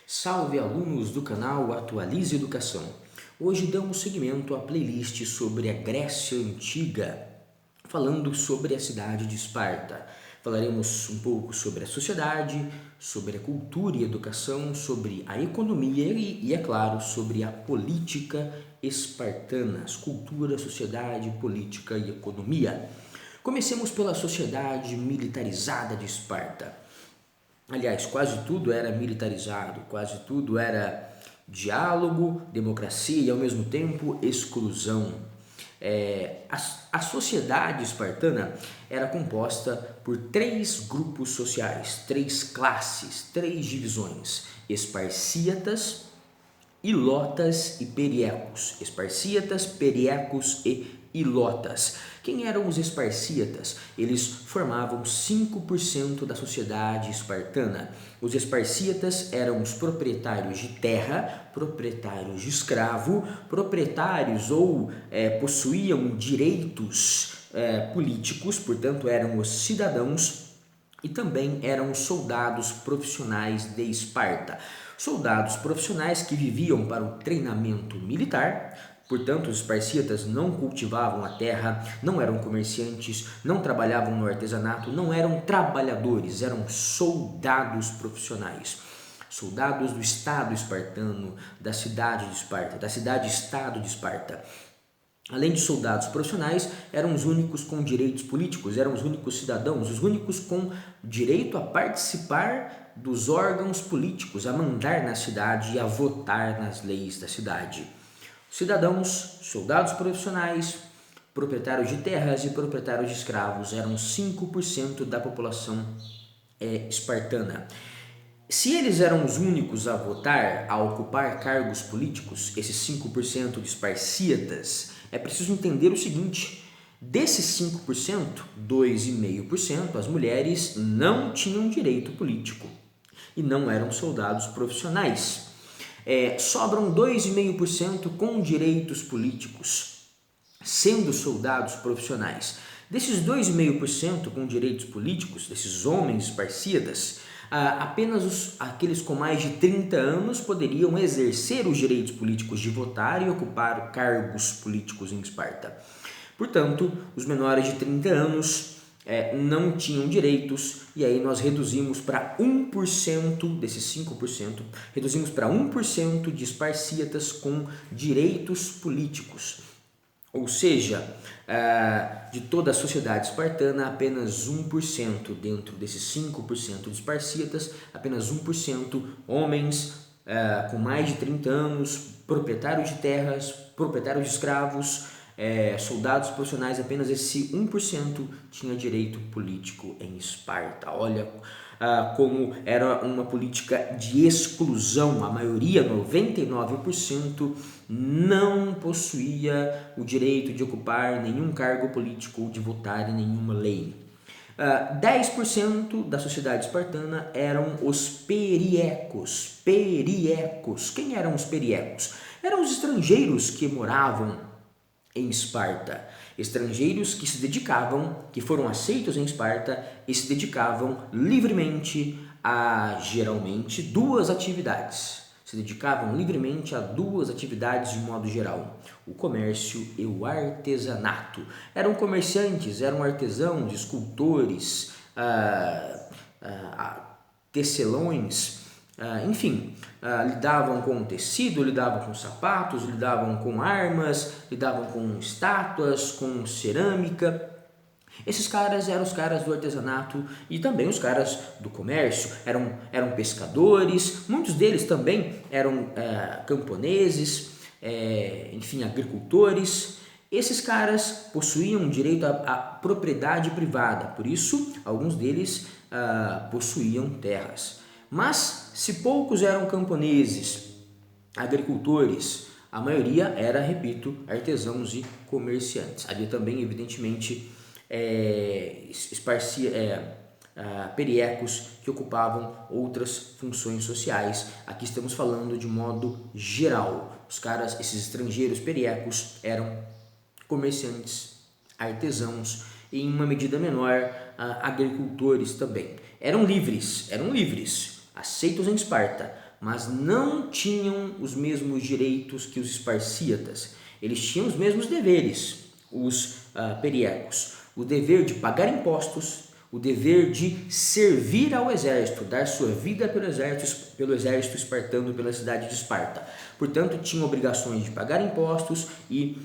Salve alunos do canal Atualize Educação! Hoje damos seguimento à playlist sobre a Grécia Antiga, falando sobre a cidade de Esparta. Falaremos um pouco sobre a sociedade, sobre a cultura e educação, sobre a economia e é claro, sobre a política espartana, cultura, sociedade, política e economia. Comecemos pela sociedade militarizada de Esparta. Aliás, quase tudo era militarizado, quase tudo era diálogo, democracia e ao mesmo tempo exclusão. A sociedade espartana era composta por três grupos sociais, três classes, três divisões: esparcíatas, ilotas e periecos. Esparcíatas, periecos e ilotas. Quem eram os esparcíatas? Eles formavam 5% da sociedade espartana. Os esparcíatas eram os proprietários de terra, proprietários de escravo, proprietários ou possuíam direitos políticos, portanto eram os cidadãos, e também eram soldados profissionais de Esparta. Soldados profissionais que viviam para o treinamento militar. Portanto, os esparcíatas não cultivavam a terra, não eram comerciantes, não trabalhavam no artesanato, não eram trabalhadores, eram soldados profissionais. Soldados do Estado espartano, da cidade de Esparta, da cidade-estado de Esparta. Além de soldados profissionais, eram os únicos com direitos políticos, eram os únicos cidadãos, os únicos com direito a participar dos órgãos políticos, a mandar na cidade e a votar nas leis da cidade. Cidadãos, soldados profissionais, proprietários de terras e proprietários de escravos eram 5% da população espartana. Se eles eram os únicos a votar, a ocupar cargos políticos, esses 5% de esparcíatas, é preciso entender o seguinte: desses 5%, 2,5%, as mulheres não tinham direito político e não eram soldados profissionais. Sobram 2,5% com direitos políticos, sendo soldados profissionais. Desses 2,5% com direitos políticos, desses homens esparcíatas, apenas aqueles com mais de 30 anos poderiam exercer os direitos políticos de votar e ocupar cargos políticos em Esparta. Portanto, os menores de 30 anos não tinham direitos, e aí nós reduzimos para 1% desses 5%, reduzimos para 1% de esparcíatas com direitos políticos. Ou seja, de toda a sociedade espartana, apenas 1% dentro desses 5% de esparcíatas, apenas 1% homens com mais de 30 anos, proprietários de terras, proprietários de escravos, soldados profissionais, apenas esse 1% tinha direito político em Esparta. Olha como era uma política de exclusão. A maioria, 99%, não possuía o direito de ocupar nenhum cargo político ou de votar em nenhuma lei. 10% da sociedade espartana eram os periecos. Periecos. Quem eram os periecos? Eram os estrangeiros que moravam em Esparta, estrangeiros que se dedicavam, que foram aceitos em Esparta e se dedicavam livremente a, geralmente, duas atividades. Se dedicavam livremente a duas atividades de modo geral: o comércio e o artesanato. Eram comerciantes, eram artesãos, escultores, tecelões, enfim, lidavam com tecido, lidavam com sapatos, lidavam com armas, lidavam com estátuas, com cerâmica. Esses caras eram os caras do artesanato e também os caras do comércio, eram pescadores, muitos deles também eram camponeses, enfim, agricultores. Esses caras possuíam direito à propriedade privada, por isso alguns deles possuíam terras. Mas se poucos eram camponeses, agricultores, a maioria era, repito, artesãos e comerciantes. Havia também, evidentemente, periecos que ocupavam outras funções sociais. Aqui estamos falando de modo geral. Os caras, esses estrangeiros periecos, eram comerciantes, artesãos e, em uma medida menor, agricultores também. Eram livres, aceitos em Esparta, mas não tinham os mesmos direitos que os esparcíatas. Eles tinham os mesmos deveres, os periecos. O dever de pagar impostos, o dever de servir ao exército, dar sua vida pelo exército espartano, pela cidade de Esparta. Portanto, tinham obrigações de pagar impostos e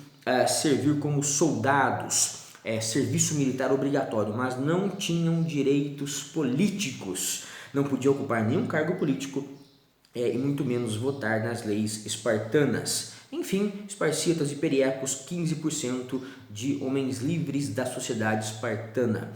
servir como soldados, serviço militar obrigatório, mas não tinham direitos políticos, não podiam ocupar nenhum cargo político e muito menos votar nas leis espartanas. Enfim, esparcíatas e periecos, 15% de homens livres da sociedade espartana.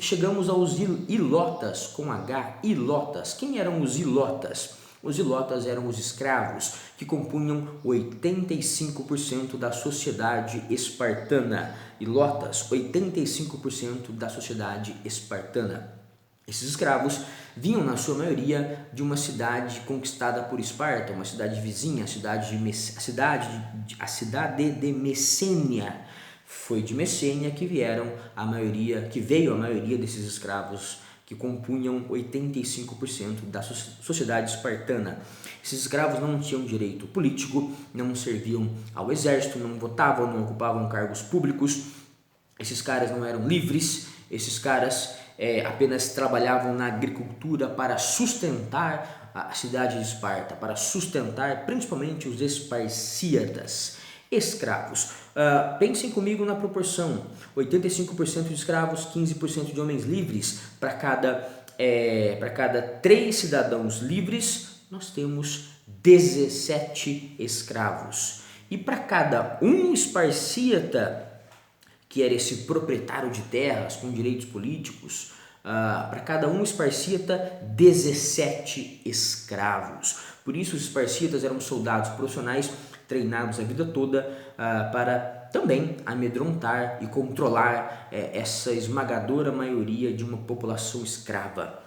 Chegamos aos ilotas, com H, ilotas. Quem eram os ilotas? Os ilotas eram os escravos, que compunham 85% da sociedade espartana. Ilotas, 85% da sociedade espartana. Esses escravos vinham, na sua maioria, de uma cidade conquistada por Esparta, uma cidade vizinha, a cidade de Messênia. Foi de Messênia que veio a maioria desses escravos, que compunham 85% da sociedade espartana. Esses escravos não tinham direito político, não serviam ao exército, não votavam, não ocupavam cargos públicos. Esses caras não eram livres, esses caras apenas trabalhavam na agricultura para sustentar a cidade de Esparta, para sustentar principalmente os esparcíatas. Escravos. Pensem comigo na proporção: 85% de escravos, 15% de homens livres. Para cada 3 cidadãos livres, nós temos 17 escravos. E para cada um esparcíata, que era esse proprietário de terras com direitos políticos, para cada um esparcíata, 17 escravos. Por isso, os esparcíatas eram soldados profissionais treinados a vida toda para também amedrontar e controlar essa esmagadora maioria de uma população escrava.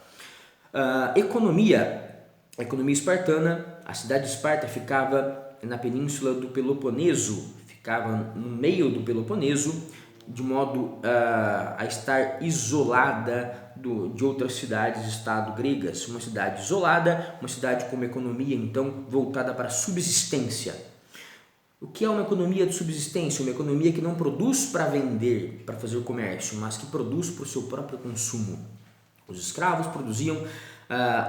A economia espartana, a cidade de Esparta ficava na península do Peloponeso, ficava no meio do Peloponeso, de modo a estar isolada de outras cidades-estado gregas. Uma cidade isolada, uma cidade com uma economia então voltada para a subsistência. O que é uma economia de subsistência? Uma economia que não produz para vender, para fazer comércio, mas que produz para o seu próprio consumo. Os escravos produziam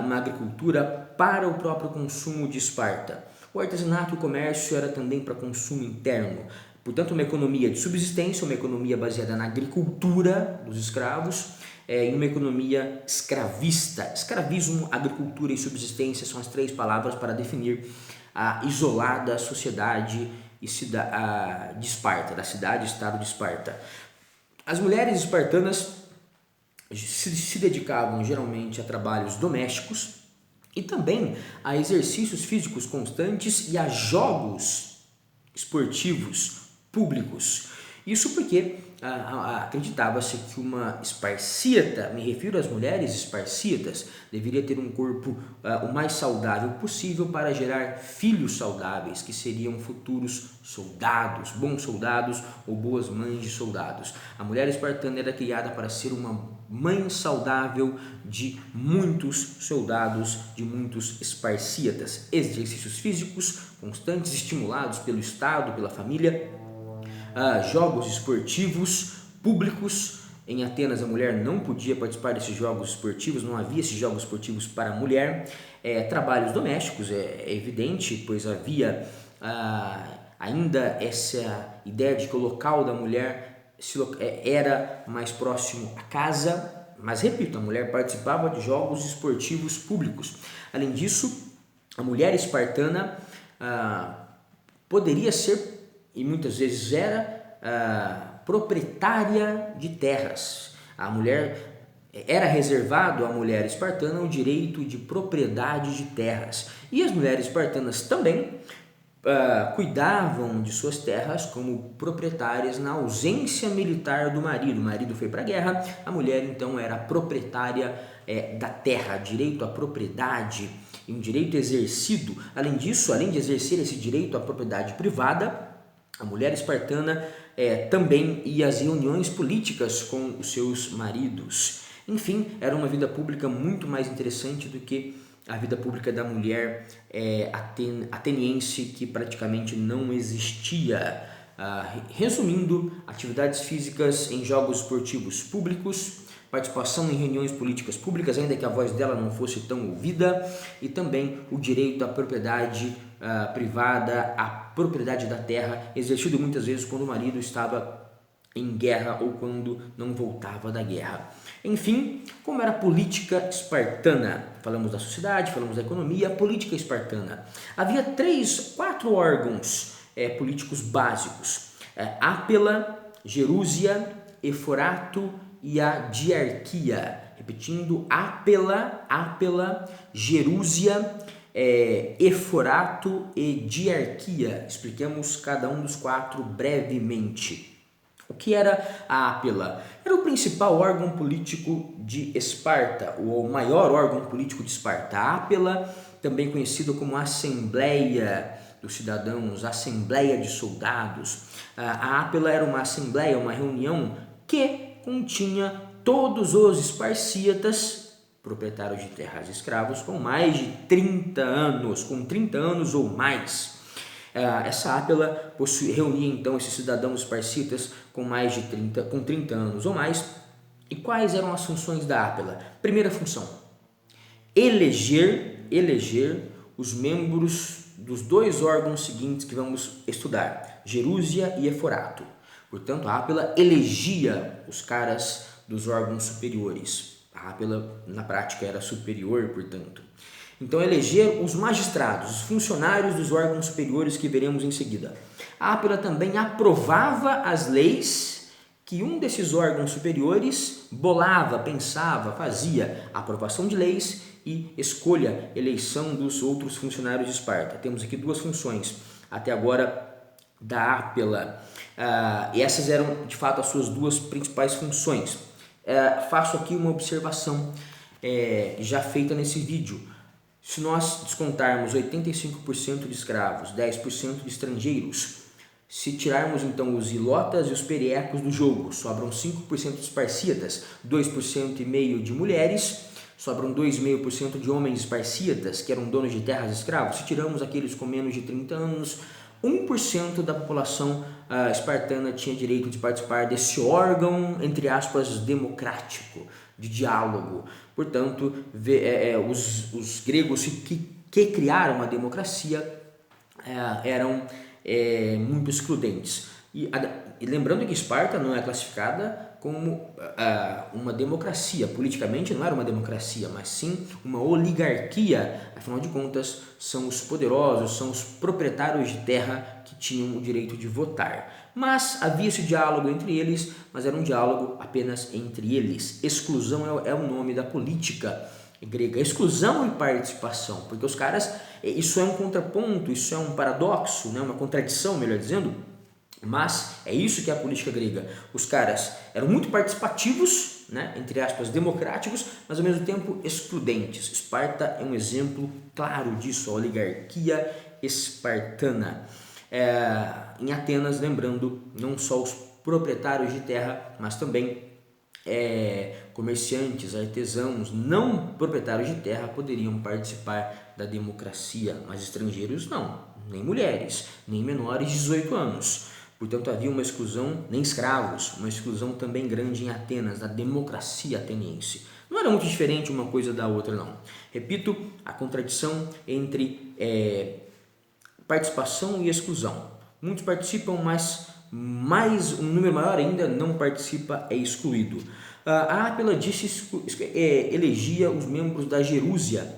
uma agricultura para o próprio consumo de Esparta. O artesanato e o comércio era também para consumo interno. Portanto, uma economia de subsistência, uma economia baseada na agricultura dos escravos, em uma economia escravista. Escravismo, agricultura e subsistência são as 3 palavras para definir a isolada sociedade de Esparta, da cidade-estado de Esparta. As mulheres espartanas se dedicavam geralmente a trabalhos domésticos e também a exercícios físicos constantes e a jogos esportivos públicos. Isso porque acreditava-se que uma esparcíata, me refiro às mulheres esparcíatas, deveria ter um corpo o mais saudável possível para gerar filhos saudáveis, que seriam futuros soldados, bons soldados ou boas mães de soldados. A mulher espartana era criada para ser uma mãe saudável de muitos soldados, de muitos esparcíatas. Exercícios físicos constantes, estimulados pelo Estado, pela família, jogos esportivos públicos. Em Atenas, a mulher não podia participar desses jogos esportivos, não havia esses jogos esportivos para a mulher. Trabalhos domésticos, é evidente, pois havia ainda essa ideia de que o local da mulher era mais próximo à casa, mas repito, a mulher participava de jogos esportivos públicos. Além disso, a mulher espartana poderia ser, e muitas vezes era, proprietária de terras. A mulher era reservado à mulher espartana o direito de propriedade de terras. E as mulheres espartanas também cuidavam de suas terras como proprietárias na ausência militar do marido. O marido foi para a guerra, a mulher então era proprietária da terra, direito à propriedade e um direito exercido. Além disso, além de exercer esse direito à propriedade privada, a mulher espartana também ia às reuniões políticas com os seus maridos. Enfim, era uma vida pública muito mais interessante do que a vida pública da mulher ateniense, que praticamente não existia. Resumindo, atividades físicas em jogos esportivos públicos, participação em reuniões políticas públicas, ainda que a voz dela não fosse tão ouvida, e também o direito à propriedade privada, à propriedade da terra, exercido muitas vezes quando o marido estava em guerra ou quando não voltava da guerra. Enfim, como era a política espartana? Falamos da sociedade, falamos da economia, a política espartana. Havia 4 órgãos políticos básicos: Ápela, Gerúsia, Eforato e a diarquia. Repetindo: Ápela, Gerúsia, Eforato e diarquia. Expliquemos cada um dos 4 brevemente. O que era a Ápela? Era o principal órgão político de Esparta, o maior órgão político de Esparta. A Ápela, também conhecido como Assembleia dos Cidadãos, Assembleia de Soldados. A Ápela era uma assembleia, uma reunião que continha todos os esparcíatas, proprietários de terras e escravos, com mais de 30 anos, com 30 anos ou mais. Essa Ápela reunia então esses cidadãos esparcitas com 30 anos ou mais. E quais eram as funções da Ápela? Primeira função: eleger os membros dos 2 órgãos seguintes que vamos estudar, Gerúsia e Eforato. Portanto, a Ápela elegia os caras dos órgãos superiores. A Ápela, na prática, era superior, portanto. Então, eleger os magistrados, os funcionários dos órgãos superiores que veremos em seguida. A Ápela também aprovava as leis que um desses órgãos superiores bolava, pensava, fazia. Aprovação de leis e eleição dos outros funcionários de Esparta. Temos aqui 2 funções até agora da Ápela. E essas eram, de fato, as suas 2 principais funções. Faço aqui uma observação já feita nesse vídeo. Se nós descontarmos 85% de escravos, 10% de estrangeiros, se tirarmos então os ilotas e os periecos do jogo, sobram 5% de esparcíatas, 2,5% de mulheres, sobram 2,5% de homens esparcíatas, que eram donos de terras e escravos. Se tiramos aqueles com menos de 30 anos, 1% da população espartana tinha direito de participar desse órgão, entre aspas, democrático, de diálogo. Portanto, os gregos que criaram a democracia eram muito excludentes. E lembrando que Esparta não é classificada como uma democracia, politicamente não era uma democracia, mas sim uma oligarquia. Afinal de contas, são os poderosos, são os proprietários de terra que tinham o direito de votar. Mas havia esse diálogo entre eles, mas era um diálogo apenas entre eles. Exclusão é o nome da política grega. Exclusão e participação, porque os caras, isso é um contraponto, isso é um paradoxo, né? Uma contradição, melhor dizendo. Mas é isso que é a política grega. Os caras eram muito participativos, né, entre aspas, democráticos, mas ao mesmo tempo excludentes. Esparta é um exemplo claro disso, a oligarquia espartana. Em Atenas, lembrando, não só os proprietários de terra, mas também comerciantes, artesãos, não proprietários de terra poderiam participar da democracia, mas estrangeiros não, nem mulheres, nem menores de 18 anos. Portanto, havia uma exclusão, nem escravos, uma exclusão também grande em Atenas, da democracia ateniense. Não era muito diferente uma coisa da outra, não. Repito, a contradição entre participação e exclusão. Muitos participam, mas um número maior ainda não participa, é excluído. A Ápela elegia os membros da Gerúsia.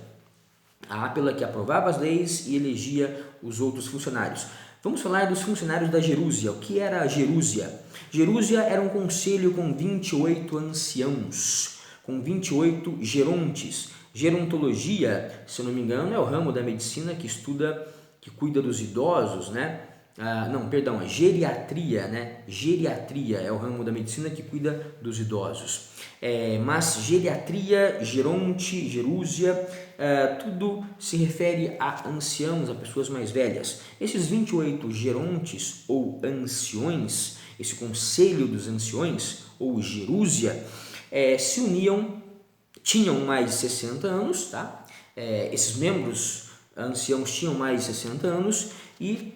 A Ápela que aprovava as leis e elegia os outros funcionários. Vamos falar dos funcionários da Gerúsia. O que era a Gerúsia? Gerúsia era um conselho com 28 anciãos, com 28 gerontes. Gerontologia, se eu não me engano, é o ramo da medicina que cuida dos idosos, né? Geriatria, né? Geriatria é o ramo da medicina que cuida dos idosos. Mas geriatria, geronte, Gerúsia, tudo se refere a anciãos, a pessoas mais velhas. Esses 28 gerontes ou anciões, esse conselho dos anciões ou Gerúsia, se uniam, tinham mais de 60 anos, tá? Esses membros anciãos tinham mais de 60 anos e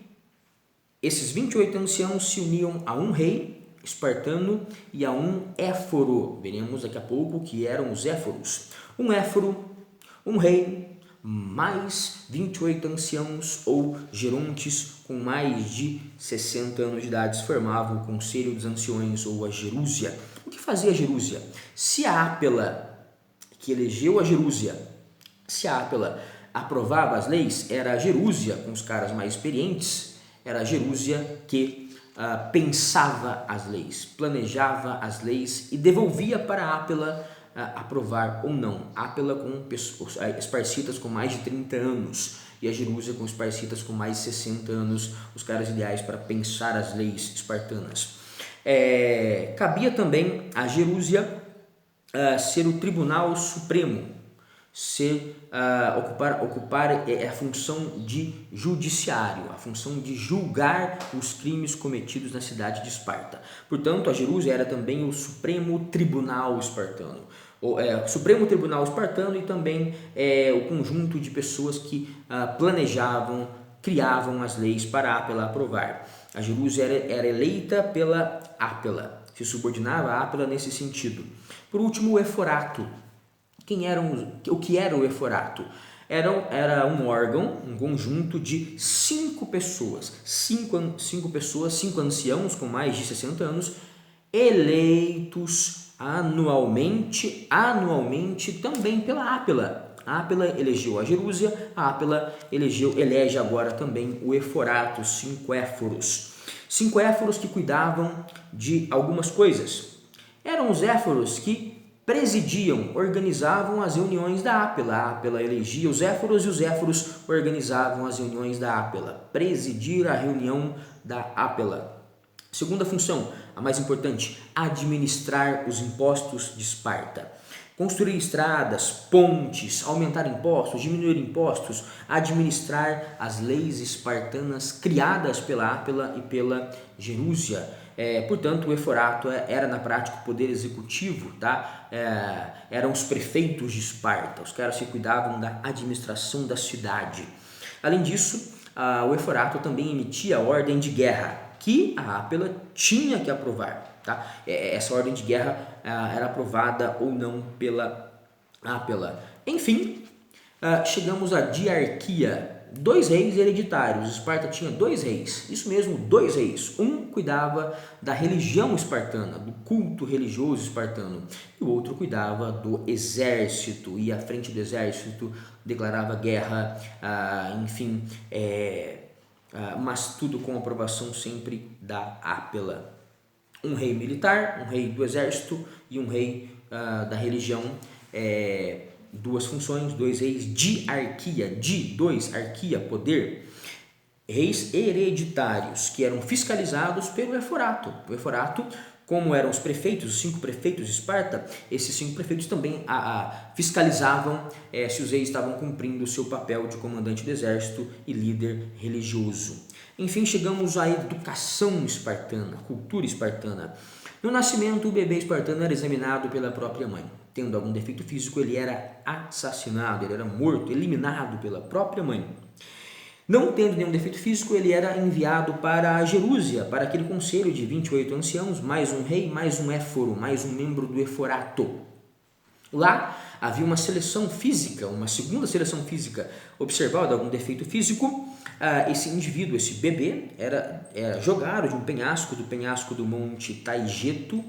esses 28 anciãos se uniam a um rei espartano e a um éforo. Veremos daqui a pouco que eram os éforos. Um éforo, um rei, mais 28 anciãos ou gerontes com mais de 60 anos de idade formavam o Conselho dos Anciões ou a Gerúsia. O que fazia a Gerúsia? Se a Ápela, que elegeu a Gerúsia, se a Ápela aprovava as leis, era a Gerúsia, com os caras mais experientes, era a Gerúsia que pensava as leis, planejava as leis e devolvia para a Ápela aprovar ou não. Ápela com esparcitas com mais de 30 anos e a Gerúsia com esparcitas com mais de 60 anos, os caras ideais para pensar as leis espartanas. Cabia também a Gerúsia ser o Tribunal Supremo, ocupar a função de judiciário, a função de julgar os crimes cometidos na cidade de Esparta. Portanto, a Gerúsia era também o Supremo Tribunal Espartano. O Supremo Tribunal Espartano e também o conjunto de pessoas que planejavam, criavam as leis para a Ápela aprovar. A Gerúsia era eleita pela Ápela, se subordinava a Ápela nesse sentido. Por último, o Eforato. O que era o Eforato? Era um órgão, um conjunto de 5 pessoas, 5 anciãos com mais de 60 anos, eleitos anualmente também pela Ápela. A Ápela elegeu a Gerúsia, a Ápela elege agora também o Eforato, 5 éforos. 5 éforos que cuidavam de algumas coisas. Eram os éforos que presidiam, organizavam as reuniões da Ápela. A Ápela elegia os éforos e os éforos organizavam as reuniões da Ápela. Presidir a reunião da Ápela. Segunda função, a mais importante, administrar os impostos de Esparta. Construir estradas, pontes, aumentar impostos, diminuir impostos, administrar as leis espartanas criadas pela Ápela e pela Gerúsia. Portanto, o Eforato era na prática o poder executivo, tá? Eram os prefeitos de Esparta, os caras que cuidavam da administração da cidade. Além disso, o Eforato também emitia a ordem de guerra, que a Ápela tinha que aprovar. Tá? Essa ordem de guerra era aprovada ou não pela Ápela. Enfim, chegamos à diarquia. 2 reis hereditários. Esparta tinha 2 reis, isso mesmo, 2 reis. Um cuidava da religião espartana, do culto religioso espartano, e o outro cuidava do exército, ia à frente do exército, declarava guerra, mas tudo com aprovação sempre da Ápela. Um rei militar, um rei do exército e um rei da religião, 2 funções, 2 reis, diarquia, arquia, poder. Reis hereditários, que eram fiscalizados pelo Eforato. O Eforato, como eram os prefeitos, os 5 prefeitos de Esparta, esses 5 prefeitos também fiscalizavam se os reis estavam cumprindo o seu papel de comandante do exército e líder religioso. Enfim, chegamos à educação espartana, cultura espartana. No nascimento, o bebê espartano era examinado pela própria mãe. Tendo algum defeito físico, ele era assassinado, ele era morto, eliminado pela própria mãe. Não tendo nenhum defeito físico, ele era enviado para a Gerúsia, para aquele conselho de 28 anciãos, mais um rei, mais um éforo, mais um membro do Eforato. Lá havia uma seleção física, uma segunda seleção física. Observado algum defeito físico, esse indivíduo, esse bebê, era jogado de um penhasco, do penhasco do Monte Taigeto,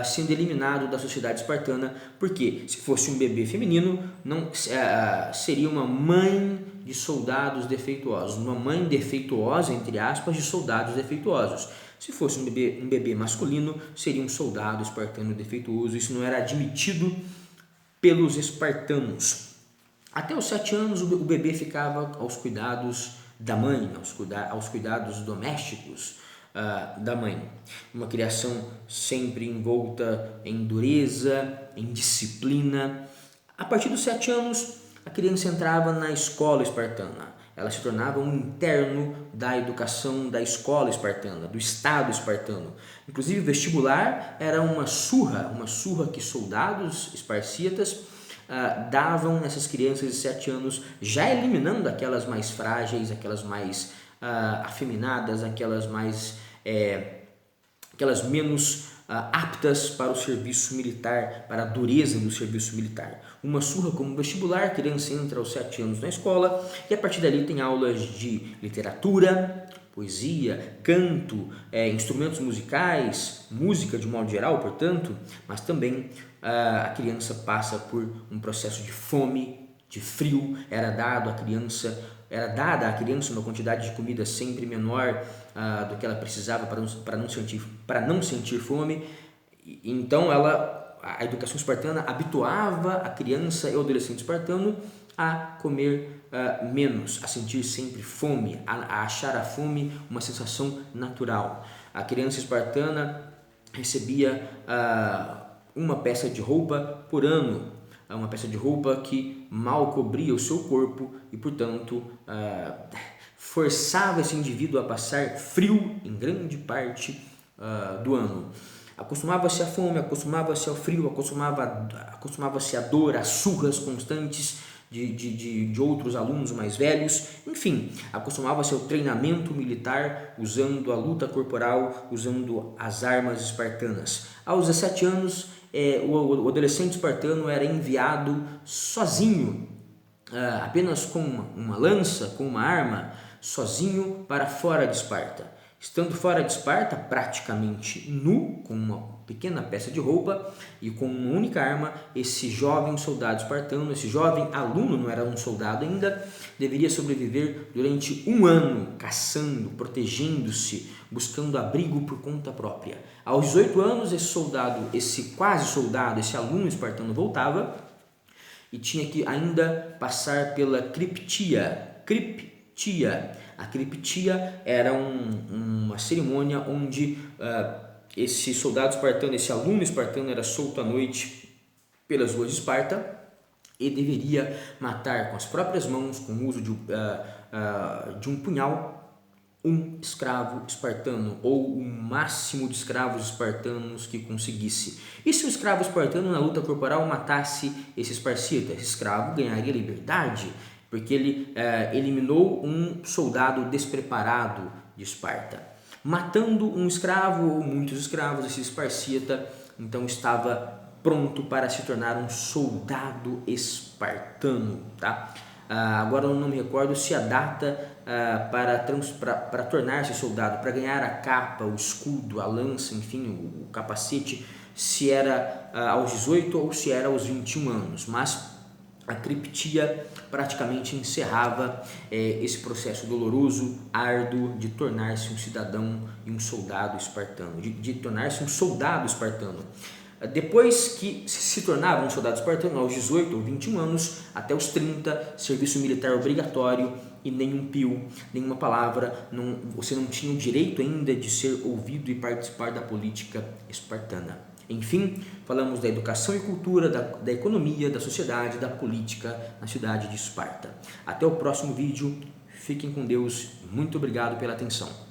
sendo eliminado da sociedade espartana, porque se fosse um bebê feminino, não seria uma mãe de soldados defeituosos, uma mãe defeituosa, entre aspas, de soldados defeituosos. Se fosse um bebê masculino, seria um soldado espartano defeituoso. Isso não era admitido pelos espartanos. Até os 7 anos, o bebê ficava aos cuidados da mãe, aos cuidados domésticos da mãe. Uma criação sempre envolta em dureza, em disciplina. A partir dos 7 anos, a criança entrava na escola espartana. Ela se tornava um interno da educação da escola espartana, do Estado espartano. Inclusive, o vestibular era uma surra que soldados esparciatas davam nessas crianças de 7 anos, já eliminando aquelas mais frágeis, aquelas mais afeminadas, aquelas menos aptas para o serviço militar, para a dureza do serviço militar. Uma surra como vestibular, a criança entra aos 7 anos na escola e a partir dali tem aulas de literatura, poesia, canto, instrumentos musicais, música de modo geral, portanto, mas também a criança passa por um processo de fome, de frio, era dada à criança uma quantidade de comida sempre menor do que ela precisava para não sentir fome. Então a educação espartana habituava a criança e o adolescente espartano a comer menos, a sentir sempre fome, a achar a fome uma sensação natural. A criança espartana recebia uma peça de roupa por ano, uma peça de roupa que mal cobria o seu corpo e, portanto, forçava esse indivíduo a passar frio em grande parte do ano. Acostumava-se à fome, acostumava-se ao frio, acostumava-se à dor, às surras constantes de outros alunos mais velhos, enfim, acostumava-se ao treinamento militar usando a luta corporal, usando as armas espartanas. Aos 17 anos, o adolescente espartano era enviado sozinho, apenas com uma lança, com uma arma, sozinho para fora de Esparta. Estando fora de Esparta, praticamente nu, com uma pequena peça de roupa e com uma única arma, esse jovem soldado espartano, esse jovem aluno, não era um soldado ainda, deveria sobreviver durante 1 ano, caçando, protegendo-se, buscando abrigo por conta própria. Aos 18 anos, esse quase soldado, esse aluno espartano voltava e tinha que ainda passar pela criptia. A criptia era uma cerimônia onde esse soldado espartano, esse aluno espartano era solto à noite pelas ruas de Esparta e deveria matar com as próprias mãos, com o uso de um punhal, um escravo espartano ou o máximo de escravos espartanos que conseguisse. E se o escravo espartano na luta corporal matasse esse esparcita, esse escravo ganharia liberdade, porque ele eliminou um soldado despreparado de Esparta. Matando um escravo ou muitos escravos, esse esparcita então estava pronto para se tornar um soldado espartano. Tá? Agora eu não me recordo se a data para tornar-se soldado, para ganhar a capa, o escudo, a lança, enfim, o capacete, se era aos 18 ou se era aos 21 anos, mas a criptia praticamente encerrava esse processo doloroso, árduo de tornar-se um cidadão e um soldado espartano, de tornar-se um soldado espartano. Depois que se tornava um soldado espartano, aos 18 ou 21 anos, até os 30, serviço militar obrigatório e nenhum pio, nenhuma palavra, você não tinha o direito ainda de ser ouvido e participar da política espartana. Enfim, falamos da educação e cultura, da economia, da sociedade, da política na cidade de Esparta. Até o próximo vídeo, fiquem com Deus, muito obrigado pela atenção.